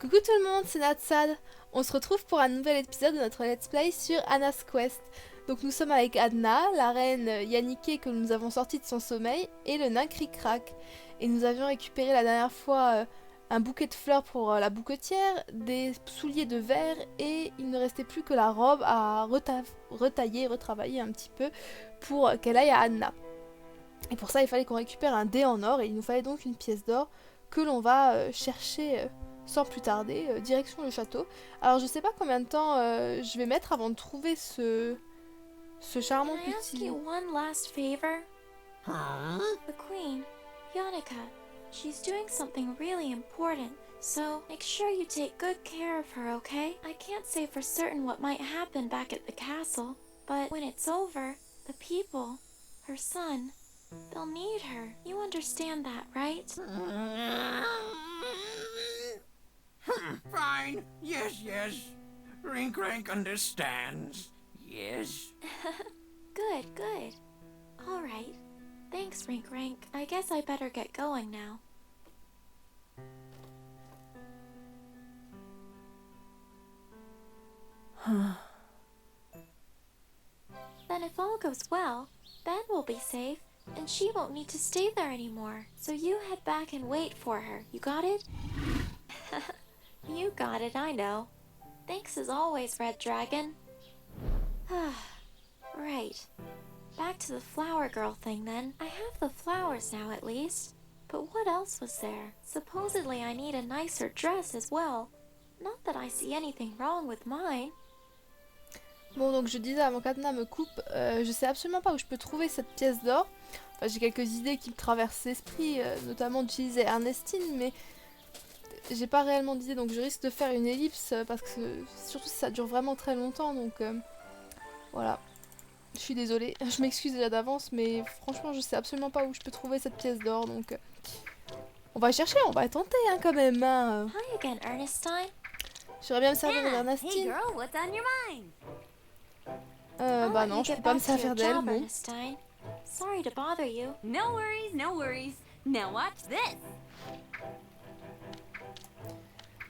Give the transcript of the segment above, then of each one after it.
Coucou tout le monde, c'est Natsad. On se retrouve pour un nouvel épisode de notre Let's Play sur Anna's Quest. Donc nous sommes avec Anna, la reine Yannické que nous avons sortie de son sommeil, et le nain Cric-Crac. Et nous avions récupéré la dernière fois un bouquet de fleurs pour la bouquetière, des souliers de verre, et il ne restait plus que la robe à retailler, retravailler un petit peu pour qu'elle aille à Anna. Et pour ça il fallait qu'on récupère un dé en or, et il nous fallait donc une pièce d'or que l'on va chercher sans plus tarder, direction le château. Alors je sais pas combien de temps je vais mettre avant de trouver ce charmant Can I ask petit... you one last favor? Huh? The queen, Yannicka, she's doing something really important, so make sure you take good care of her, okay? I can't say for certain what might happen back at the castle, but when it's over, the people, her son, they'll need her. You understand that, right? Fine. Yes. Rink Rank understands. Yes. Good. All right. Thanks, Rink Rank. I guess I better get going now. Then if all goes well, Ben will be safe, and she won't need to stay there anymore. So you head back and wait for her. You got it? You got it, I know. Thanks as always, Red Dragon. Right. Back to the flower girl thing then. I have the flowers now at least. But what else was there? Supposedly I need a nicer dress as well. Not that I see anything wrong with mine. Bon, donc je disais avant qu'Anna me coupe, je sais absolument pas où je peux trouver cette pièce d'or. Enfin, j'ai quelques idées qui me traversent l'esprit, notamment d'utiliser Ernestine, mais j'ai pas réellement d'idée, donc je risque de faire une ellipse, parce que surtout si ça dure vraiment très longtemps, donc voilà. Je suis désolée, je m'excuse déjà d'avance, mais franchement je sais absolument pas où je peux trouver cette pièce d'or, donc on va chercher, on va tenter hein, quand même. Hein. Hi again, Ernestine. J'aurais bien me servir Hey d'Ernestine. girl, what's on your mind? Bah non, je peux pas me servir d'elle, bon. Ernestine. Sorry to bother you. No worries. Now watch this.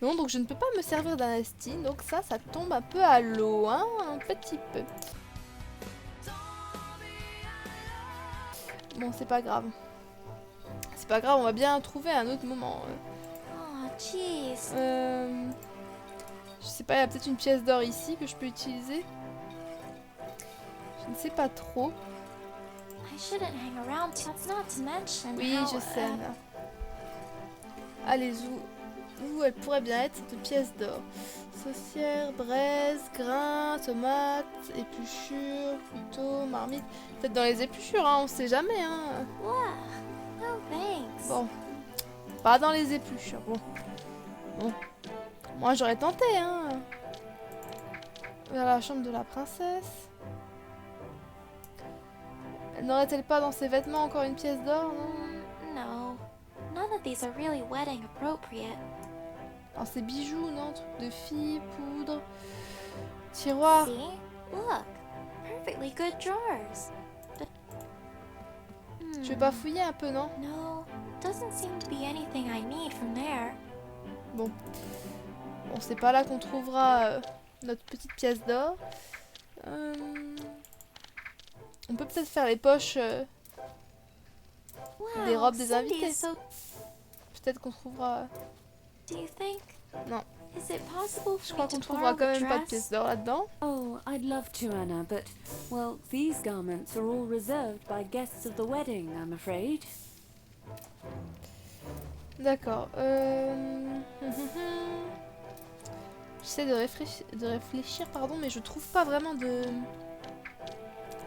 Non, donc je ne peux pas me servir d'Ernestine, donc ça tombe un peu à l'eau, hein, un petit peu. Bon, c'est pas grave. C'est pas grave, on va bien trouver un autre moment. Oh, jeez. Je sais pas, il y a peut-être une pièce d'or ici que je peux utiliser. Je ne sais pas trop. I shouldn't hang around. That's not to mention Oui, how, je sais. Allez, où elle pourrait bien être cette pièce d'or? Saucière, braise, grain, tomate, épluchure, couteau, marmite. Peut-être dans les épluchures, hein, on sait jamais. Hein. Wow. No thanks. Bon, pas dans les épluchures. Bon. Moi j'aurais tenté, hein. Vers la chambre de la princesse. N'aurait-elle pas dans ses vêtements encore une pièce d'or, non? No. None of these are really wedding appropriate. Alors c'est bijoux, non? Truc de fille, poudre, tiroir. See? Look. Perfectly good drawers. But... Tu veux pas fouiller un peu, non? No. Doesn't seem to be anything I need from there. Bon, c'est pas là qu'on trouvera notre petite pièce d'or. On peut peut-être faire les poches Wow, des robes des Cindy invités. is so... Peut-être qu'on trouvera... Do you think? Non, Is it possible je for crois me qu'on to trouvera borrow quand the même pas de dress? pièce d'or là-dedans. Oh, I'd love to, Anna, but, well, these garments are all reserved by guests of the wedding, I'm afraid. D'accord. J'essaie de réfléchir, pardon, mais je trouve pas vraiment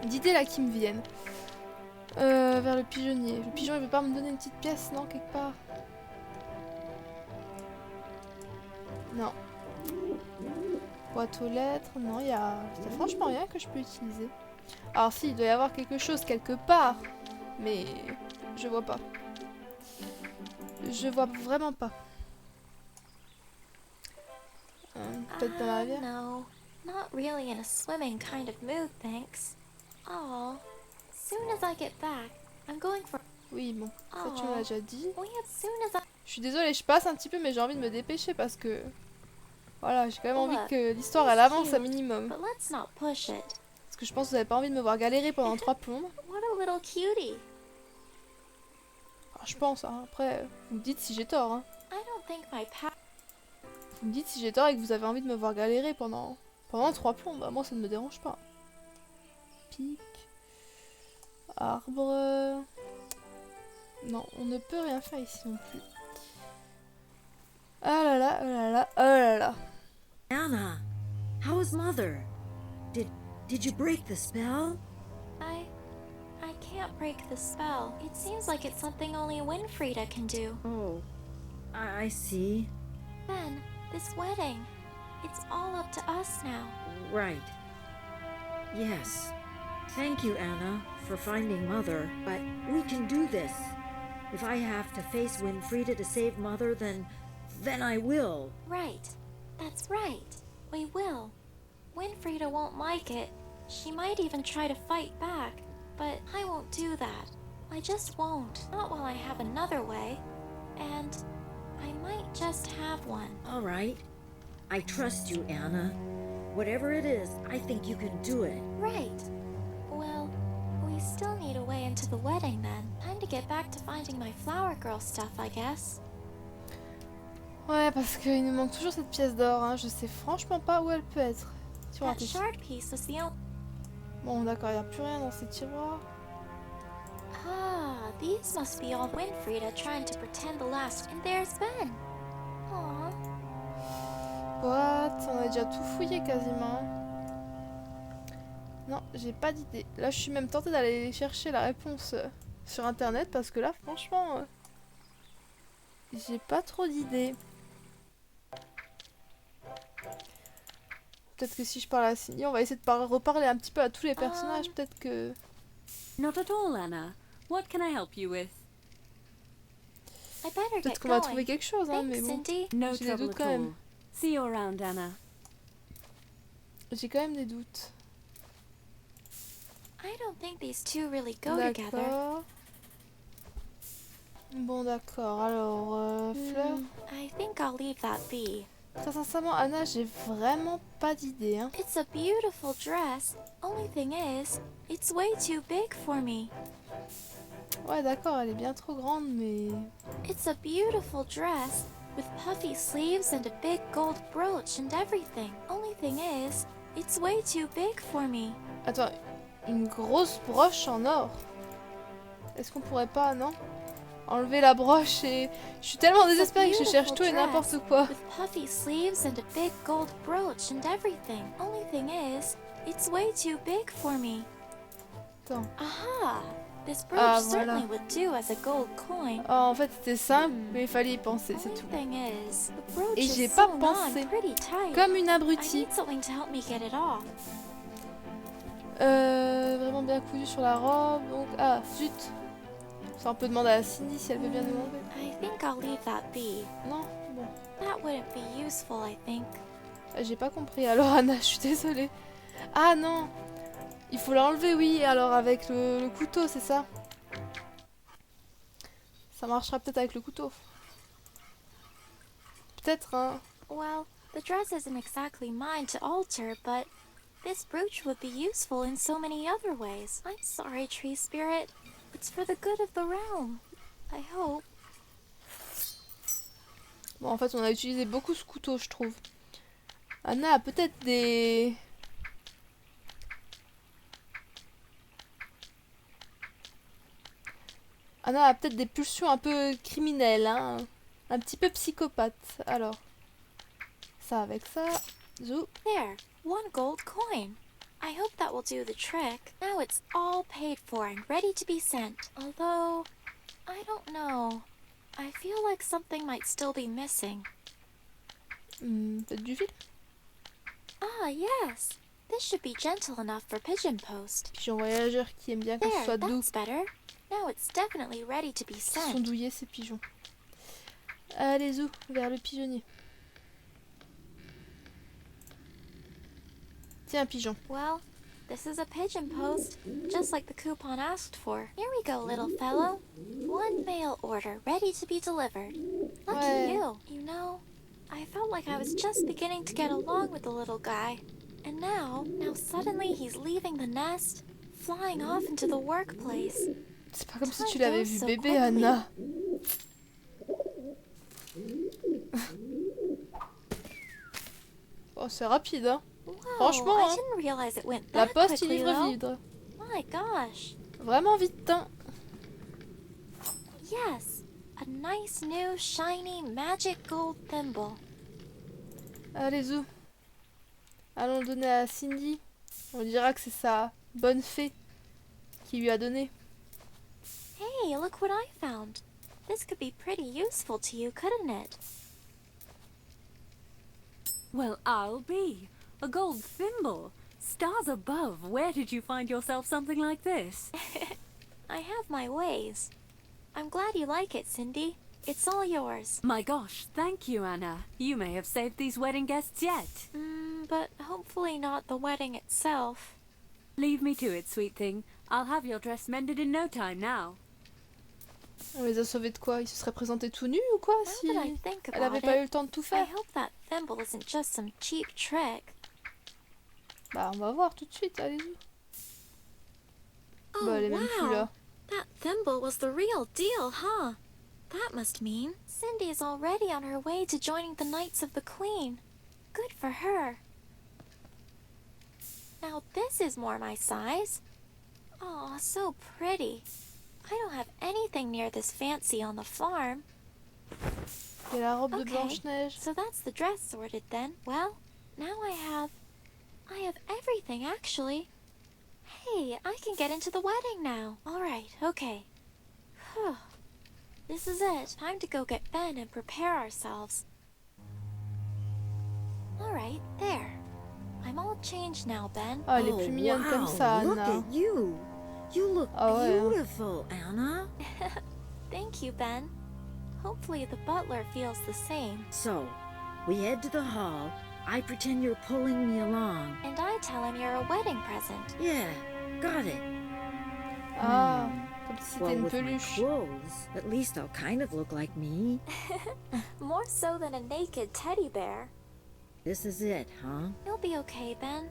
d'idées là qui me viennent. Vers le pigeonnier. Le pigeon il veut pas me donner une petite pièce, non, quelque part? Non. Boîte aux lettres, non, il y a franchement rien que je peux utiliser. Alors si, il doit y avoir quelque chose quelque part, mais je vois pas. Je vois vraiment pas. Peut-être dans la rivière. No. Not really in a swimming kind of mood, thanks. Oh. Soon as I get back, I'm going for... Oui, bon, ça tu Oh. m'as déjà dit. As soon as I... Je suis désolée, je passe un petit peu, mais j'ai envie de me dépêcher parce que... Voilà, j'ai quand même envie Look, que l'histoire, elle it's avance un cute, minimum. But let's not push it. Parce que je pense que vous avez pas envie de me voir galérer pendant 3 plombes. What a little cutie. Enfin, je pense, hein. Après, vous me dites si j'ai tort. Hein. I don't think my Vous me dites si j'ai tort et que vous avez envie de me voir galérer pendant 3 plombs. Bah, moi, ça ne me dérange pas. Pic. Arbre. Non, on ne peut rien faire ici non plus. Ah là là, oh là là, oh là là. Anna, how is Mother? Did you break the spell? I can't break the spell. It seems like it's something only Winfrieda can do. Oh, I see. Ben, this wedding. It's all up to us now. Right. Yes. Thank you, Anna, for finding Mother. But we can do this. If I have to face Winfrieda to save Mother, then I will. Right. That's right. We will. Winfrieda won't like it. She might even try to fight back. But I won't do that. I just won't. Not while I have another way. And I might just have one. All right. I trust you, Anna. Whatever it is, I think you can do it. Right. Well, we still need a way into the wedding then. Time to get back to finding my flower girl stuff, I guess. Ouais, parce qu'il nous manque toujours cette pièce d'or. Hein. Je sais franchement pas où elle peut être. Tiroir That shard piece was the only... Bon, d'accord, il n'y a plus rien dans ces tiroirs. Ah, these must be all Winfrieda trying to pretend the last... And there's Ben. Aww. What? On a déjà tout fouillé quasiment. Non, j'ai pas d'idée. Là, je suis même tentée d'aller chercher la réponse sur internet parce que là, franchement, j'ai pas trop d'idées. Peut-être que si je parle à Cindy, on va essayer de reparler un petit peu à tous les personnages. Peut-être que... Not at all, Anna. What can I help you with? I better Peut-être get qu'on va going. trouver quelque chose, hein, mais Thanks, bon. Cindy. No J'ai des trouble doutes at quand même. all. See you around, Anna. J'ai quand même des doutes. I don't think these two really go together. D'accord. Bon, d'accord. Alors, fleurs. I think I'll leave that be. Très sincèrement, Anna, j'ai vraiment pas d'idée. Hein. It's a beautiful dress. Only thing is, it's way too big for me. Ouais, d'accord, elle est bien trop grande, mais... It's a beautiful dress with puffy sleeves and a big gold brooch and everything. Only thing is, it's way too big for me. Attends, une grosse broche en or. Est-ce qu'on pourrait pas, non? Enlever la broche et... Je suis tellement désespérée que je cherche tout et n'importe quoi. With puffy sleeves and a big gold brooch and everything. Only thing is, it's way too big for me. Attends. Aha! This brooch Ah, certainly voilà. would do as a gold coin. Oh, en fait, c'était simple, mais il fallait y penser, c'est Only tout. thing is, the brooch Et is j'ai pas sewn pensé. on pretty tight. Comme une I abrutie. need something to help me get it off. Vraiment bien cousu sur la robe, donc... Ah, zut. Ça, on peut demander à Cindy si elle veut bien demander. I think I'll leave that be. Non? Bon. That wouldn't be useful, I think. J'ai pas compris, alors Anna, je suis désolée. Ah non! Il faut l'enlever, oui, alors avec le couteau, c'est ça? Ça marchera peut-être avec le couteau. Peut-être, hein? Well, the dress isn't exactly mine to alter, but this brooch would be useful in so many other ways. I'm sorry, Tree Spirit. It's for the good of the realm. I hope. Bon, en fait, on a utilisé beaucoup ce couteau, je trouve. Anna a peut-être des... Anna a peut-être des pulsions un peu criminelles, hein. Un petit peu psychopathe. Alors, ça avec ça. Zou. There, one gold coin. I hope that will do the trick. Now it's all paid for and ready to be sent. Although, I don't know. I feel like something might still be missing. Peut-être du fil. Ah, yes. This should be gentle enough for pigeon post. Pigeon voyageur qui aime bien que ce There, soit doux. that's better. Now it's definitely ready to be Ils sont sent. douillés ces pigeons. Allez, Zou, vers le pigeonnier. Tiens, pigeon. Well, this is a pigeon post, just like the coupon asked for. Here we go, little fellow. One mail order ready to be delivered. Lucky Ouais. you. You know, I felt like I was just beginning to get along with the little guy. And now suddenly he's leaving the nest, flying off into the workplace. C'est pas comme si tu Time l'avais goes vu so bébé, quickly. Anna. Oh, c'est rapide, hein. Whoa, Franchement, I hein. didn't realize it went La that poste quickly, livre though. vide. My gosh. Vraiment vite, hein. Yes, a nice new shiny magic gold thimble. Allez, Zou. Allons le donner à Cindy. On dira que c'est sa bonne fée qui lui a donné. Hey, look what I found. This could be pretty useful to you, couldn't it? Well, I'll be. A gold thimble. Stars above, where did you find yourself something like this? I have my ways. I'm glad you like it, Cindy. It's all yours. My gosh, thank you, Anna. You may have saved these wedding guests yet. But hopefully not the wedding itself. Leave me to it, sweet thing. I'll have your dress mended in no time now. On les a sauvés de quoi? Ils se seraient présentés tout nus ou quoi Now si that I think elle avait about pas eu it, le temps de tout I faire? hope that thimble isn't just some cheap trick. Bah, on va voir tout de suite, allez-y. Oh, Bah, elle est même plus là. That thimble was the real deal, huh? That must mean Cindy is already on her way to joining the Knights of the Queen. Good for her. Now this is more my size. Oh, so pretty. I don't have anything near this fancy on the farm. Il y a la robe de Okay, Blanche-Neige. so that's the dress sorted then. Well, now I have everything actually. Hey, I can get into the wedding now. All right, okay. Whew. This is it. Time to go get Ben and prepare ourselves. All right, there. I'm all changed now, Ben. Ah, elle est plus mignonne comme ça, Look Anna. at you. You look Ah ouais, hein. beautiful, Anna. Thank you, Ben. Hopefully the butler feels the same. So, we head to the hall. I pretend you're pulling me along. And I tell him you're a wedding present. Yeah, got it. Ah, comme si c'était Well, une with my peluche. clothes, at least I'll kind of look like me. More so than a naked teddy bear. This is it, huh? You'll be okay, Ben.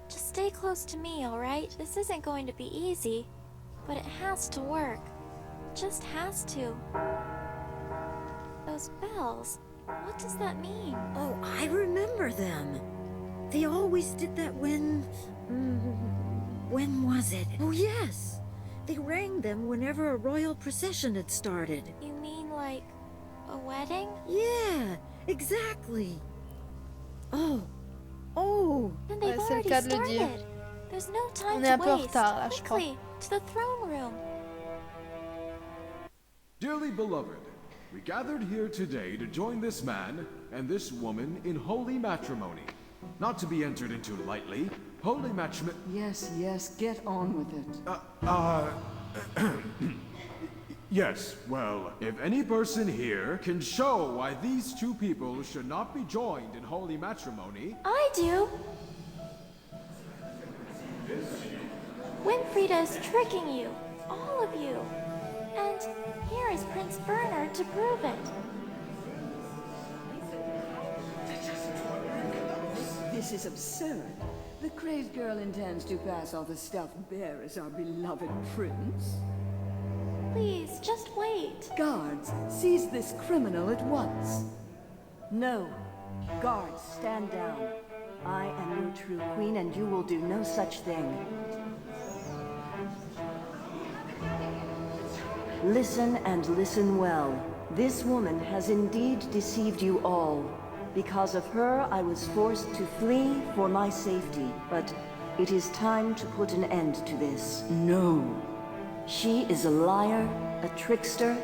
Just stay close to me, all right? This isn't going to be easy, but it has to work. Just has to. Those bells, what does that mean? Oh, I remember them. They always did that when was it? Oh, yes. They rang them whenever a royal procession had started. You mean like a wedding? Yeah, exactly. Oh, Then they've Ouais, c'est le already cas de le dire. started. There's no time On to est un peu en waste. retard, là, je crois. Quickly, to the throne room. Dearly beloved, we gathered here today to join this man and this woman in holy matrimony. Not to be entered into lightly, holy matrimony. Yes, yes, get on with it. Yes, well, if any person here can show why these two people should not be joined in holy matrimony. I do. Winfrieda is tricking you, all of you. And here is Prince Bernard to prove it. This is absurd. The crazed girl intends to pass off the stuffed bear as our beloved prince. Please, just wait. Guards, seize this criminal at once. No. Guards, stand down. I am your true queen, and you will do no such thing. Listen and listen well. This woman has indeed deceived you all. Because of her, I was forced to flee for my safety. But it is time to put an end to this. No. She is a liar, a trickster,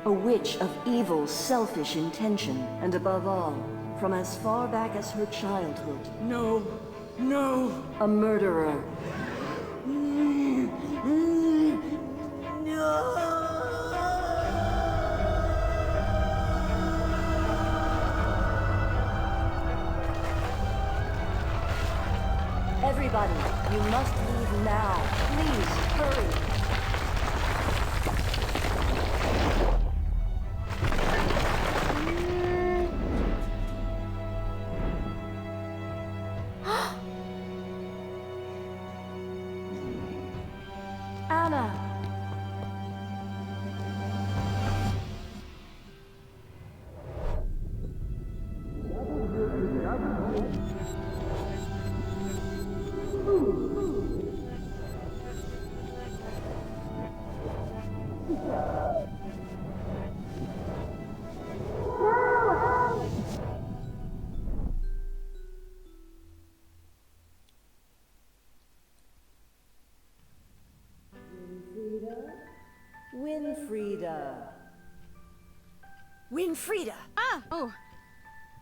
a witch of evil, selfish intention, and above all, from as far back as her childhood, No. No. a murderer. Everybody, you must leave now. Please, hurry. Winfrieda. Winfrieda! Ah! Oh.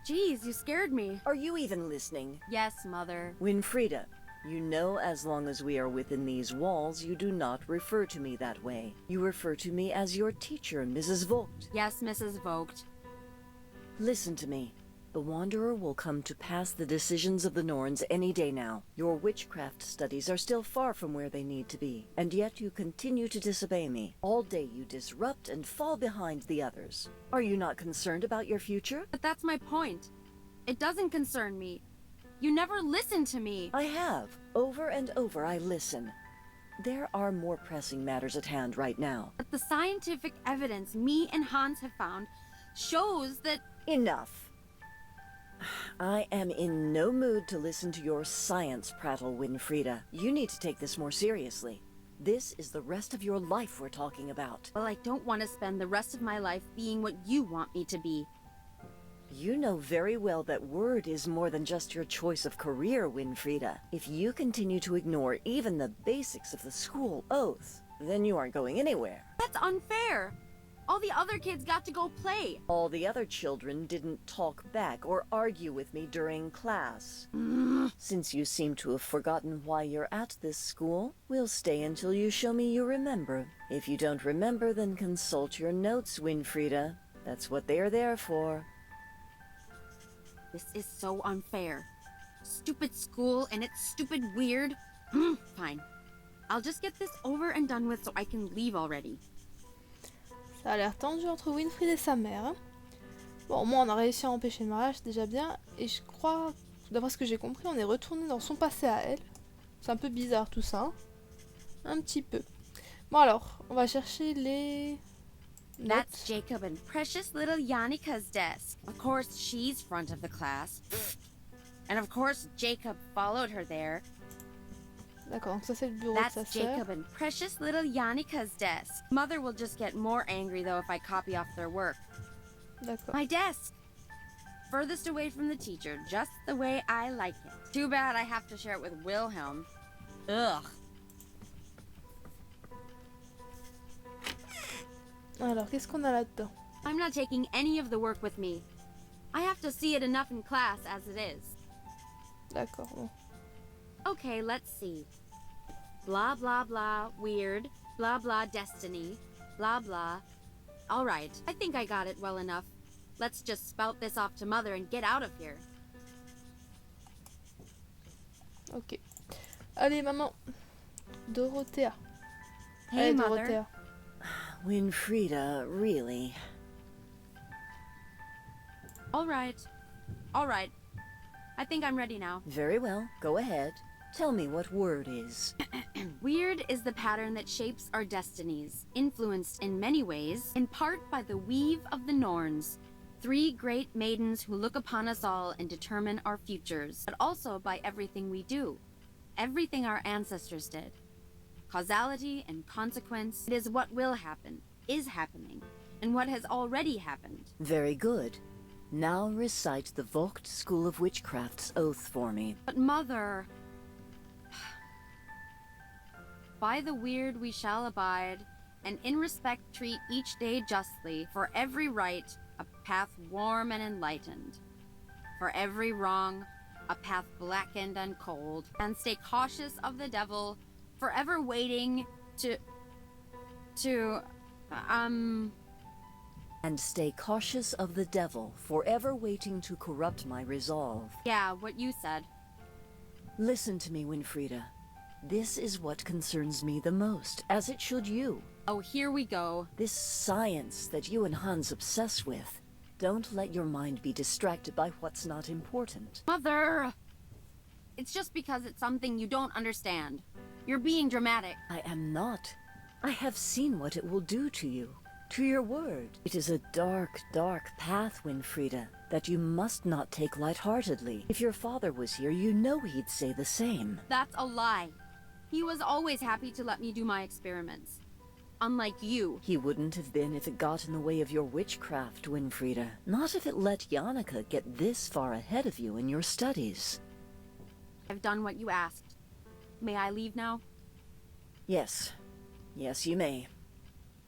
Jeez, you scared me. Are you even listening? Yes, Mother. Winfrieda, you know as long as we are within these walls, you do not refer to me that way. You refer to me as your teacher, Mrs. Vogt. Yes, Mrs. Vogt. Listen to me. The Wanderer will come to pass the decisions of the Norns any day now. Your witchcraft studies are still far from where they need to be, and yet you continue to disobey me. All day you disrupt and fall behind the others. Are you not concerned about your future? But that's my point. It doesn't concern me. You never listen to me. I have. Over and over I listen. There are more pressing matters at hand right now. But the scientific evidence me and Hans have found shows that... Enough. I am in no mood to listen to your science prattle, Winfrieda. You need to take this more seriously. This is the rest of your life we're talking about. Well, I don't want to spend the rest of my life being what you want me to be. You know very well that word is more than just your choice of career, Winfrieda. If you continue to ignore even the basics of the school oath, then you aren't going anywhere. That's unfair. All the other kids got to go play. All the other children didn't talk back or argue with me during class. Since you seem to have forgotten why you're at this school, we'll stay until you show me you remember. If you don't remember, then consult your notes, Winfrieda. That's what they are there for. This is so unfair. Stupid school and it's stupid weird. Fine. I'll just get this over and done with so I can leave already. Ça a l'air tendu entre Winfried et sa mère. Hein. Bon, au moins on a réussi à empêcher le mariage, c'est déjà bien. Et je crois, d'après ce que j'ai compris, on est retourné dans son passé à elle. C'est un peu bizarre tout ça. Hein. Un petit peu. Bon alors, on va chercher les... That's Jacob and precious little Jannika's desk. Of course, she's front of the class. And of course, Jacob followed her there. D'accord, donc ça c'est le bureau de sa That's sœur. Jacob and precious little Jannika's desk. Mother will just get more angry though if I copy off their work. D'accord. My desk! Furthest away from the teacher, just the way I like it. Too bad I have to share it with Wilhelm. Ugh. Alors, qu'est-ce qu'on a là-dedans? I'm not taking any of the work with me. I have to see it enough in class as it is. D'accord, bon. Okay, let's see. Blah blah blah, weird. Blah blah, destiny. Blah blah. Alright, I think I got it well enough. Let's just spout this off to Mother and get out of here. Ok. Allez, maman. Dorothea. Hey, Allez, Mother. Dorothea. Winfrieda, really? Alright. Alright. I think I'm ready now. Very well, go ahead. Tell me what word is. Weird is the pattern that shapes our destinies, influenced in many ways, in part by the weave of the Norns, 3 great maidens who look upon us all and determine our futures, but also by everything we do, everything our ancestors did. Causality and consequence, it is what will happen, is happening, and what has already happened. Very good. Now recite the Vogt School of Witchcraft's oath for me. But Mother... By the weird we shall abide, and in respect treat each day justly, for every right, a path warm and enlightened. For every wrong, a path blackened and cold, and stay cautious of the devil, forever waiting to... And stay cautious of the devil, forever waiting to corrupt my resolve. Yeah, what you said. Listen to me, Winfrieda. This is what concerns me the most, as it should you. Oh, here we go. This science that you and Hans obsess with. Don't let your mind be distracted by what's not important. Mother! It's just because it's something you don't understand. You're being dramatic. I am not. I have seen what it will do to you. To your word. It is a dark, dark path, Winfrieda, that you must not take lightheartedly. If your father was here, you know he'd say the same. That's a lie. He was always happy to let me do my experiments. unlike you. He wouldn't have been if it got in the way of your witchcraft, Winfrieda. Not if it let Yannicka get this far ahead of you in your studies. I've done what you asked. May I leave now? Yes. Yes, you may.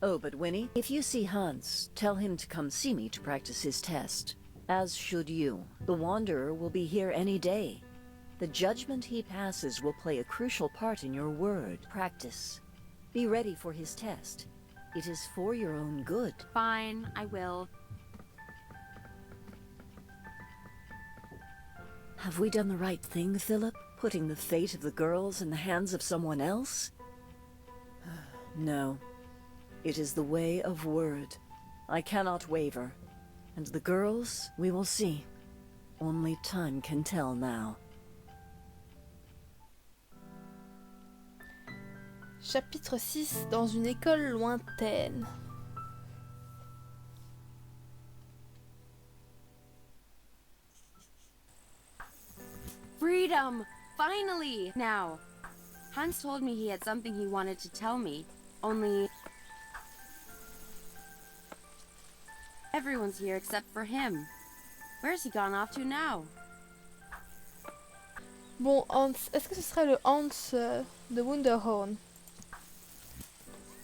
Oh, but Winnie, if you see Hans, tell him to come see me to practice his test. As should you. The Wanderer will be here any day. The judgment he passes will play a crucial part in your word. Practice. Be ready for his test. It is for your own good. Fine, I will. Have we done the right thing, Philip? Putting the fate of the girls in the hands of someone else? No. It is the way of word. I cannot waver. And the girls, we will see. Only time can tell now. Chapitre 6, dans une école lointaine. Freedom! Finally! Now, Hans told me he had something he wanted to tell me, only... everyone's here except for him. Where's he gone off to now? Bon, Hans, est-ce que ce serait le Hans de Wunderhorn?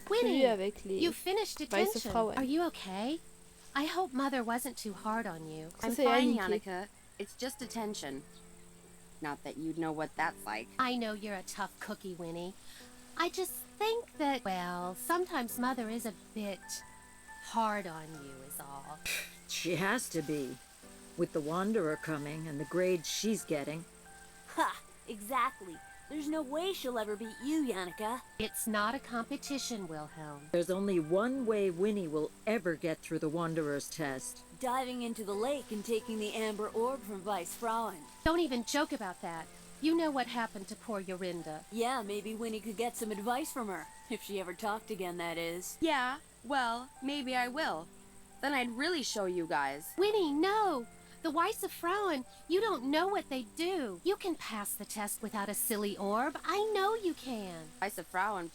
Celui Winnie, avec les you finished weiße detention. Frauen. Are you okay? I hope Mother wasn't too hard on you. Ça, I'm c'est fine, Yannicka. Yannicka. It's just attention. Not that you'd know what that's like. I know you're a tough cookie, Winnie. I just think that, well, sometimes Mother is a bit hard on you is all. She has to be. With the Wanderer coming and the grades she's getting. Ha! Exactly. There's no way she'll ever beat you, Yannicka. It's not a competition, Wilhelm. There's only one way Winnie will ever get through the Wanderer's test. Diving into the lake and taking the amber orb from Vice Frauen. Don't even joke about that. You know what happened to poor Yorinda. Yeah, maybe Winnie could get some advice from her. If she ever talked again, that is. Yeah, well, maybe I will. Then I'd really show you guys. Winnie, no! The Weiße Frauen, you don't know what they do. You can pass the test without a silly orb. I know you can. Weiße Frauen.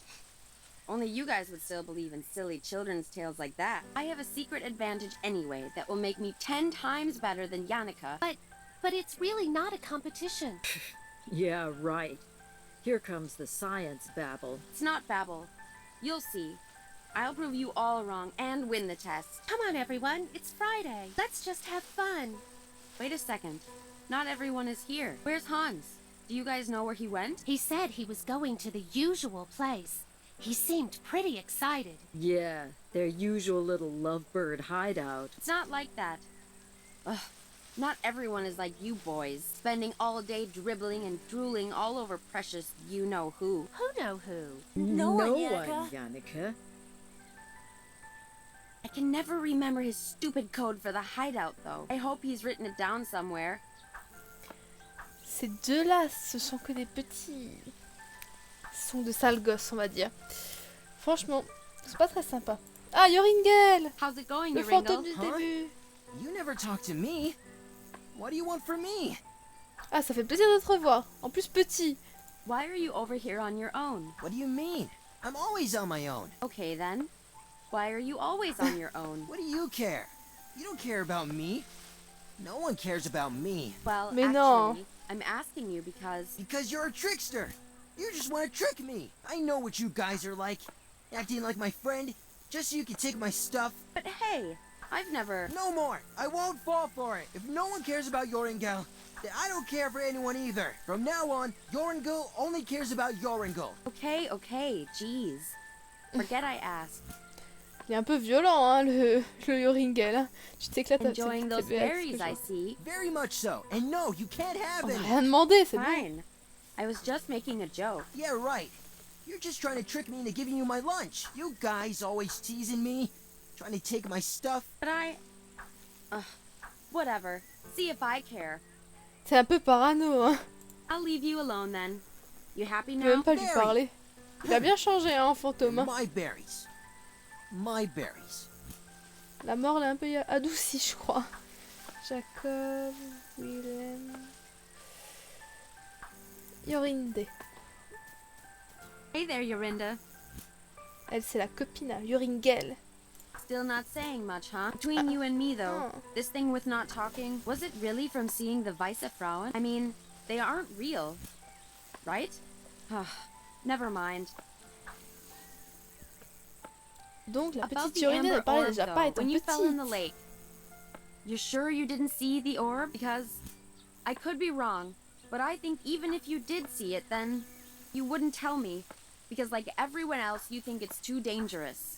Only you guys would still believe in silly children's tales like that. I have a secret advantage anyway that will make me 10 times better than Yannicka. But it's really not a competition. Yeah, right. Here comes the science babble. It's not babble. You'll see. I'll prove you all wrong and win the test. Come on, everyone. It's Friday. Let's just have fun. Wait a second. Not everyone is here. Where's Hans? Do you guys know where he went? He said he was going to the usual place. He seemed pretty excited. Yeah, their usual little lovebird hideout. It's not like that. Ugh. Not everyone is like you boys, spending all day dribbling and drooling all over precious you-know-who. Who know who? No one, Yannicka. one, Yannicka. I can never remember his stupid code for the hideout, though. I hope he's written it down somewhere. Ces deux-là, ce sont que des petits... Ce sont de sales gosses, on va dire. Franchement, c'est pas très sympa. Ah, Joringel! How's it going, Le Yoringal? fantôme du Huh? début. You never talk to me. What do you want from me? Ah, ça fait plaisir de te revoir. En plus petit. Why are you over here on your own? What do you mean? I'm always on my own. Okay, then. Why are you always on your own? What do you care? You don't care about me. No one cares about me. Well, Mais actually, non. I'm asking you because... Because you're a trickster. You just want to trick me. I know what you guys are like. Acting like my friend, just so you can take my stuff. But hey, I've never... No more. I won't fall for it. If no one cares about Joringel, then I don't care for anyone either. From now on, Joringel only cares about Joringel. Okay, jeez. Forget I asked. Il est un peu violent, hein, le Joringel. Hein. Tu t'éclates avec Enjoying those tes berries, I see. Very much so. And no, you can't have On n'a any. rien demandé, c'est bon. Fine. I was just making a joke. Yeah, right. You're just trying to trick me into giving you my lunch. You guys always teasing me, trying to take my stuff. But I... whatever. See if I care. C'est un peu parano, hein. I'll leave you alone then. You happy Je peux now? même pas lui parler. Il a bien changé, hein, en fantôme. Hein. My berries. My berries. La mort l'a un peu adouci, je crois. Jacob, Willem... Jorinde. Hey there, Yorinda. Elle, c'est la copine, Yuringel. Still not saying much, huh? Between you and me, though, this thing with not talking, was it really from seeing the Weisse Frauen? I mean, they aren't real, right? Never mind. Donc, la About petite the Yuringel ne amber parlait orb, déjà though, pas étant when you fell in the petite. lake, you're sure you didn't see the orb? Because I could be wrong, but I think even if you did see it, then you wouldn't tell me. Because like everyone else, you think it's too dangerous.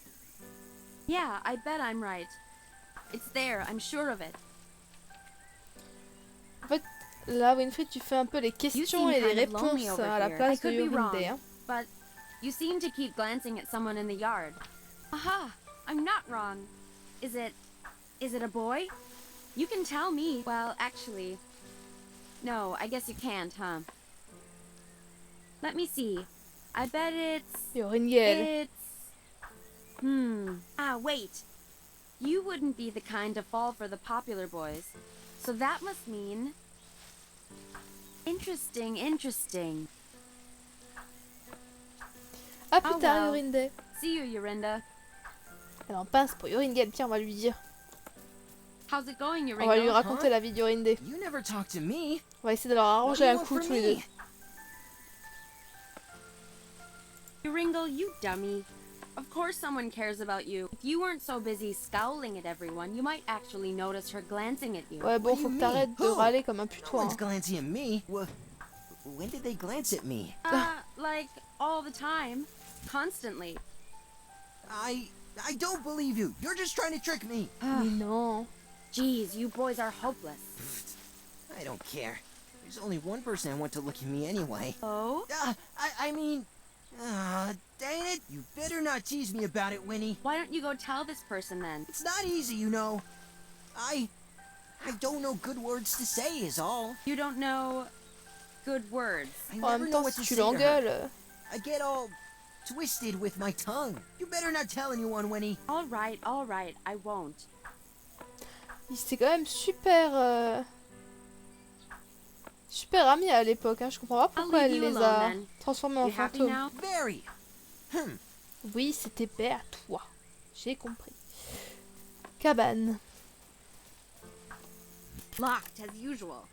Yeah, I bet I'm right. It's there, I'm sure of it. En fait, là, Winfried, tu fais un peu les questions et les réponses à la place de Yorinde. Hein. But you seem to keep glancing at someone in the yard. Aha! I'm not wrong. Is it a boy? You can tell me. Well, actually, no, I guess you can't, huh? Let me see. I bet Yoringel. Wait. You wouldn't be the kind to fall for the popular boys. So that must mean... Interesting. À plus tard, Yorinde. See you, Yorinda. Elle en pince pour Yoringel. Tiens, on va lui dire. How's it going, On va lui raconter la vie de Yorinde. You never talk to me. On va essayer de leur arranger un coup tous les deux. Yoringle, you dummy. Of course someone cares about you. If you weren't so busy scowling at everyone, you might actually notice her glancing at you. Ouais, bon, faut que t'arrêtes de râler comme un putois. No one's glancing at me. When did they glance at me? Like, all the time. Constantly. I don't believe you. You're just trying to trick me. Mais non. Jeez, you boys are hopeless. I don't care. There's only one person I want to look at me anyway. Oh? I mean... dang it. You better not tease me about it, Winnie. Why don't you go tell this person then? It's not easy, you know. I don't know good words to say is all. You don't know good words. I En never même know temps, what si to tu say to her. l'engueules... I get all twisted with my tongue. You better not tell anyone, Winnie. All right, I won't. C'était quand même super... Super amis à l'époque, hein. Je comprends pas pourquoi elle les a transformés en fantômes. Very. Oui, c'était paix à toi. J'ai compris. Cabane. Locked as usual.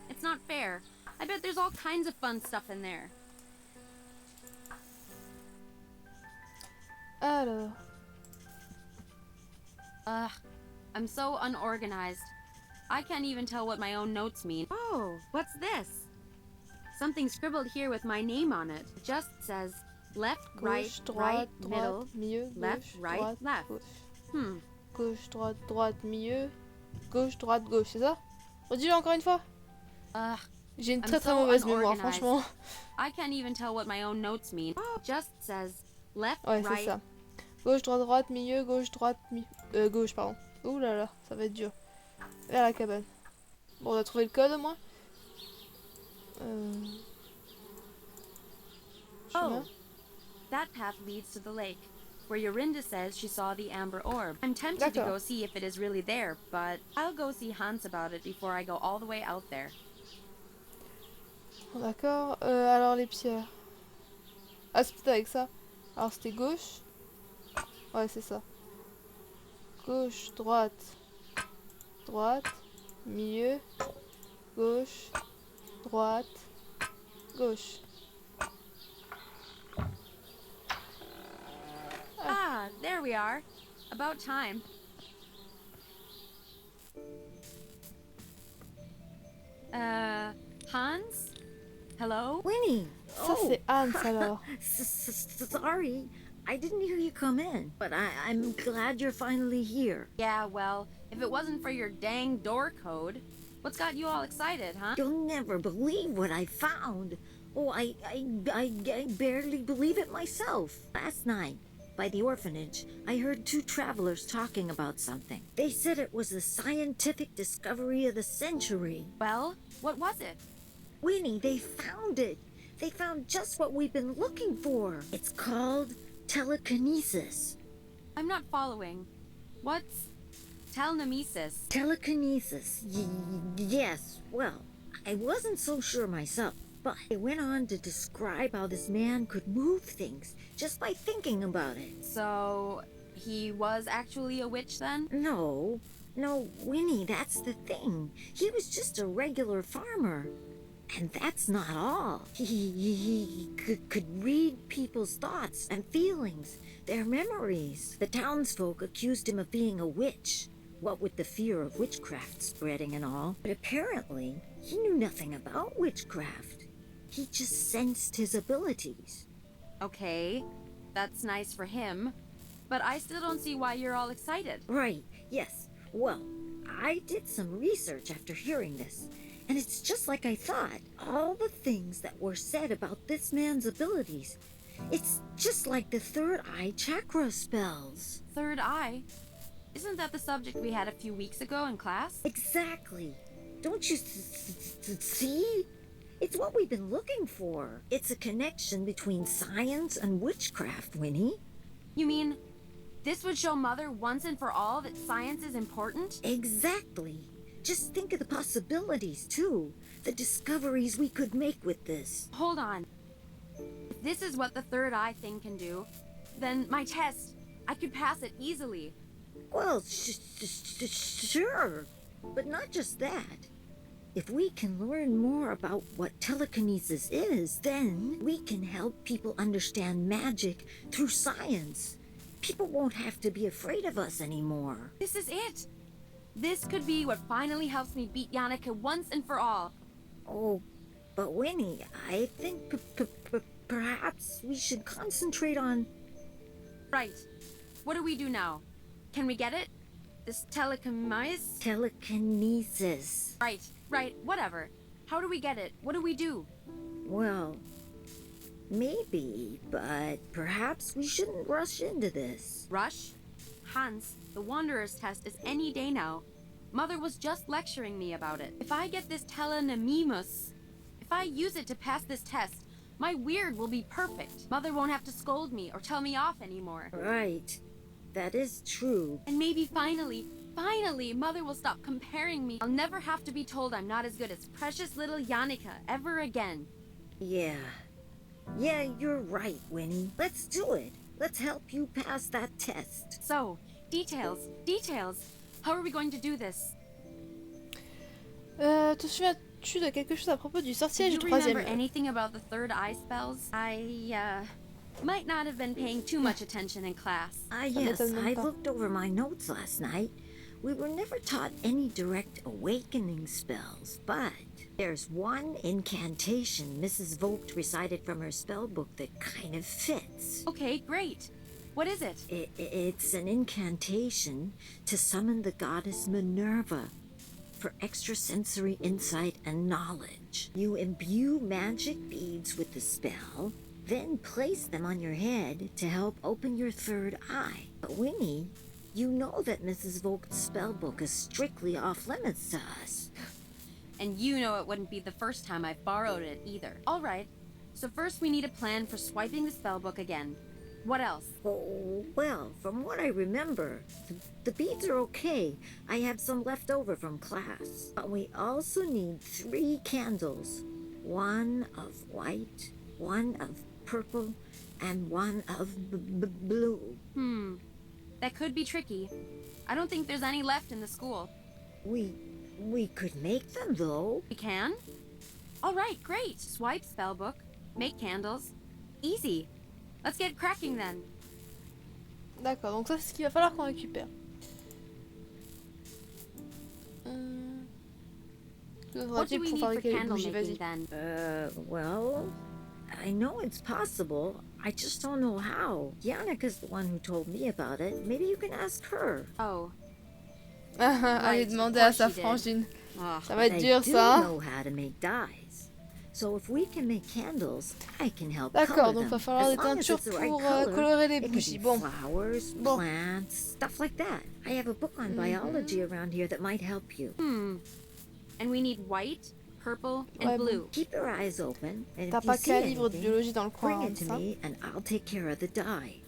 It's not fair. I bet there's all kinds of fun stuff in there. Alors... I'm so unorganized. I can't even tell what my own notes mean. Oh, what's this? Something scribbled here with my name on it. It just says left, right, Gauche, right, droite, middle, milieu, left, gauche, right, droite, left. gauche. Gauche, droite, droite, milieu, gauche, droite, gauche, c'est ça? Redis-le encore une fois. J'ai une très mauvaise mémoire, franchement. I can't even tell what my own notes mean. It just says left, Ouais, c'est right. ça. Gauche, droite, droite, milieu, gauche, droite, gauche, pardon. Ouh là là, ça va être dur. Vers la cabane. Bon, on a trouvé le code au moins. Oh, that path leads to the lake, where Yorinda says she saw the amber orb. I'm tempted to go see if it is really there, but I'll go see Hans about it before I go all the way out there. D'accord. Alors les pierres. Ah, c'est peut-être avec ça. Alors c'était gauche. Ouais, c'est ça. Gauche, droite. Droite. Milieu. Gauche. Droite. Gauche. Ah, there we are. About time. Hans? Hello? Winnie! Ça c'est Hans alors. Sorry, I didn't hear you come in, but I'm glad you're finally here. Yeah, well, if it wasn't for your dang door code, what's got you all excited, huh? You'll never believe what I found. Oh, I barely believe it myself. Last night, by the orphanage, I heard two travelers talking about something. They said it was the scientific discovery of the century. Well, what was it? Winnie, they found it. They found just what we've been looking for. It's called telekinesis. I'm not following. What's telenemesis? Telekinesis. Yes, well, I wasn't so sure myself. But it went on to describe how this man could move things just by thinking about it. So, he was actually a witch then? No, Winnie, that's the thing. He was just a regular farmer. And that's not all. He could read people's thoughts and feelings, their memories. The townsfolk accused him of being a witch, what with the fear of witchcraft spreading and all. But apparently, he knew nothing about witchcraft. He just sensed his abilities. Okay, that's nice for him. But I still don't see why you're all excited. Right, yes. Well, I did some research after hearing this. And it's just like I thought. All the things that were said about this man's abilities. It's just like the third eye chakra spells. Third eye? Isn't that the subject we had a few weeks ago in class? Exactly. Don't you see? It's what we've been looking for. It's a connection between science and witchcraft, Winnie. You mean this would show Mother once and for all that science is important? Exactly. Just think of the possibilities, too. The discoveries we could make with this. Hold on. If this is what the third eye thing can do, then my test, I could pass it easily. Well, sure. But not just that. If we can learn more about what telekinesis is, then we can help people understand magic through science. People won't have to be afraid of us anymore. This is it. This could be what finally helps me beat Yannicka once and for all. Oh, but Winnie, I think perhaps we should concentrate on... Right. What do we do now? Can we get it? This telekinesis? Telekinesis. Right, whatever. How do we get it? What do we do? Well, maybe, but perhaps we shouldn't rush into this. Rush? Hans, the Wanderer's test is any day now. Mother was just lecturing me about it. If I get this telekinesis, if I use it to pass this test, my weird will be perfect. Mother won't have to scold me or tell me off anymore. Right. That is true. And maybe finally, Mother will stop comparing me. I'll never have to be told I'm not as good as precious little Yannicka ever again. Yeah, you're right, Winnie. Let's do it. Let's help you pass that test. So, details. How are we going to do this? Te souviens-tu de quelque chose à propos du sortilège du Do you troisième remember anything about the third eye spells? I might not have been paying too much attention in class. Yes, I looked over my notes last night. We were never taught any direct awakening spells, but there's one incantation Mrs. Vogt recited from her spell book that kind of fits. Okay, great. What is it? It's an incantation to summon the goddess Minerva for extrasensory insight and knowledge. You imbue magic beads with the spell, then place them on your head to help open your third eye. But Winnie, you know that Mrs. Vogt's spellbook is strictly off limits to us. And you know it wouldn't be the first time I've borrowed it either. All right, so first we need a plan for swiping the spellbook again. What else? Oh, well, from what I remember, the beads are okay. I have some left over from class. But we also need 3 candles. One of white, one of purple, and one of blue. That could be tricky. I don't think there's any left in the school. We could make them, though. We can? All right, great. Swipe spellbook. Make candles. Easy. Let's get cracking then. D'accord, donc ça c'est ce qu'il va falloir qu'on récupère. What do we need for candle making then? Well, I know it's possible. I just don't know how. Yannicka's the one who told me about it. Maybe you can ask her. Oh. Allez demander à sa frangine. Ça va être dur ça. I do know how to make dyes. So if we can make candles, I can help color D'accord, them. donc va falloir des teintures pour colorer les bougies. Bon. Flowers, plants, stuff like that. I have a book on biology around here that might help you. And we need white, purple, and blue. Keep your eyes open. And T'as if you pas see qu'un livre de anything, biologie dans le coin, bring it to ça. me and I'll take care of the dye.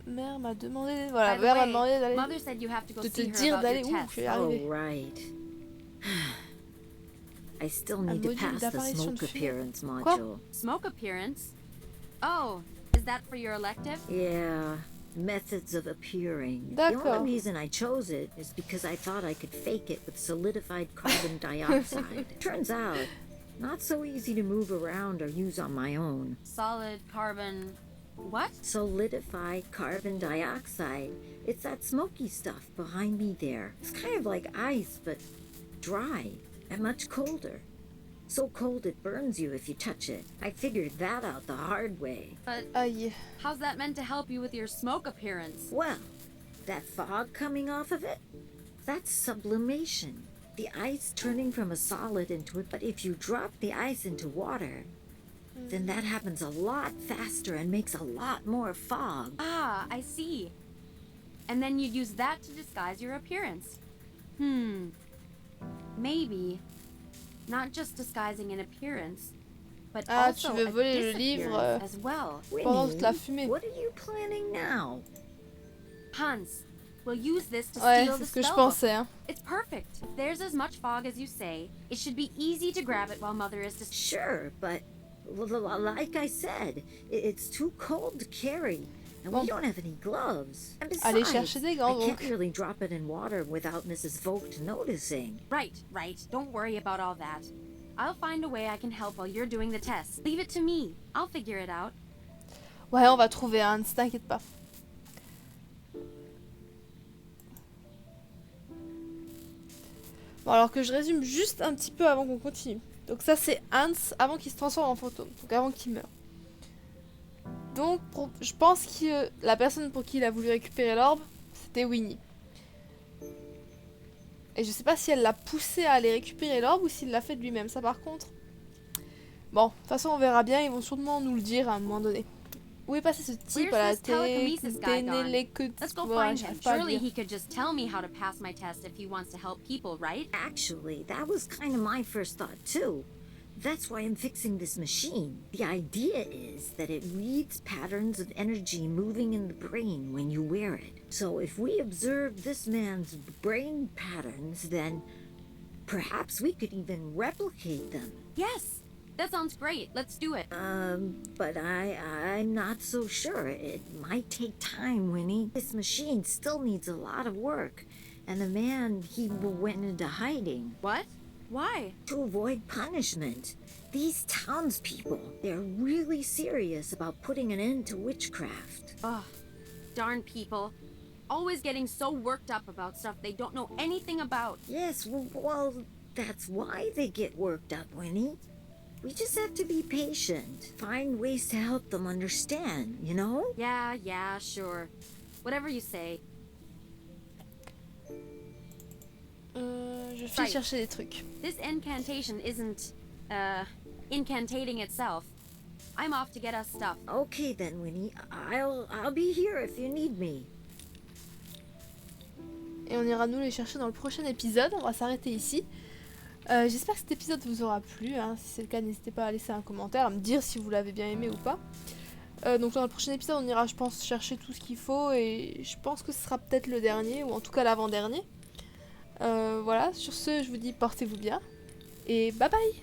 Mère m'a demandé, voilà, By the mère m'a way, demandé d'aller, Mother said you have to go de te see her dire about d'aller your où, test. je vais y arriver. Oh, right. I still Un need to module pass the d'apparition smoke de fumée. appearance Quoi? module. Smoke appearance? Oh, is that for your elective? Yeah, methods of appearing. The D'accord. only reason I chose it is because I thought I could fake it with solidified carbon dioxide. Turns out, not so easy to move around or use on my own. Solid carbon... what? Solidified carbon dioxide. It's that smoky stuff behind me there. It's kind of like ice, but dry and much colder. So cold it burns you if you touch it. I figured that out the hard way. But Aïe. how's that meant to help you with your smoke appearance? Well, that fog coming off of it, that's sublimation. The ice turning from a solid into it, but if you drop the ice into water, then that happens a lot faster and makes a lot more fog. Ah, I see. And then you'd use that to disguise your appearance. Maybe. Not just disguising an appearance, but Ah, also tu veux a voler le livre disappearance as well. pendant toute la fumée. What are you planning now? Hans, we'll use this to Ouais, steal c'est the ce que je stove. pensais. Hein. It's perfect. If there's as much fog as you say, it should be easy to grab it while Mother is Sure, but like I said, it's too cold to carry. And we don't have any gloves. And Allez besides, chercher des gants, I can't donc. really drop it in water without Mrs. Vogt noticing. Right. Don't worry about all that. I'll find a way I can help while you're doing the test. Leave it to me. I'll figure it out. Ouais, on va trouver Hans, t'inquiète pas. Bon, alors que je résume juste un petit peu avant qu'on continue. Donc ça, c'est Hans avant qu'il se transforme en fantôme, donc avant qu'il meure. Donc, je pense que la personne pour qui il a voulu récupérer l'orbe, c'était Winnie. Et je sais pas si elle l'a poussé à aller récupérer l'orbe ou s'il l'a fait de lui-même, ça par contre. Bon, de toute façon on verra bien, ils vont sûrement nous le dire à un moment donné. Où est passé ce type à la telekinesis guy gone? Let's go Voilà, find j'arrive him. pas à Surely dire. he could just tell me how to pass my test if he wants to help people, right? Actually, that was kind of my first thought too. That's why I'm fixing this machine. The idea is that it reads patterns of energy moving in the brain when you wear it. So if we observe this man's brain patterns, then perhaps we could even replicate them. Yes, that sounds great. Let's do it. But I'm not so sure. It might take time, Winnie. This machine still needs a lot of work. And the man, he went into hiding. What? Why? To avoid punishment. These townspeople, they're really serious about putting an end to witchcraft. Ugh, darn people. Always getting so worked up about stuff they don't know anything about. Yes, well, that's why they get worked up, Winnie. We just have to be patient. Find ways to help them understand, you know? Yeah, sure. Whatever you say. Je fais chercher des trucs. This incantation isn't, incantating itself. I'm off to get us stuff. Okay then, Winnie. I'll be here if you need me. Et on ira nous les chercher dans le prochain épisode. On va s'arrêter ici. J'espère que cet épisode vous aura plu. Hein. Si c'est le cas, n'hésitez pas à laisser un commentaire, à me dire si vous l'avez bien aimé ou pas. Donc dans le prochain épisode, on ira, je pense, chercher tout ce qu'il faut. Et je pense que ce sera peut-être le dernier, ou en tout cas l'avant-dernier. Voilà, sur ce, je vous dis portez-vous bien. Et bye bye!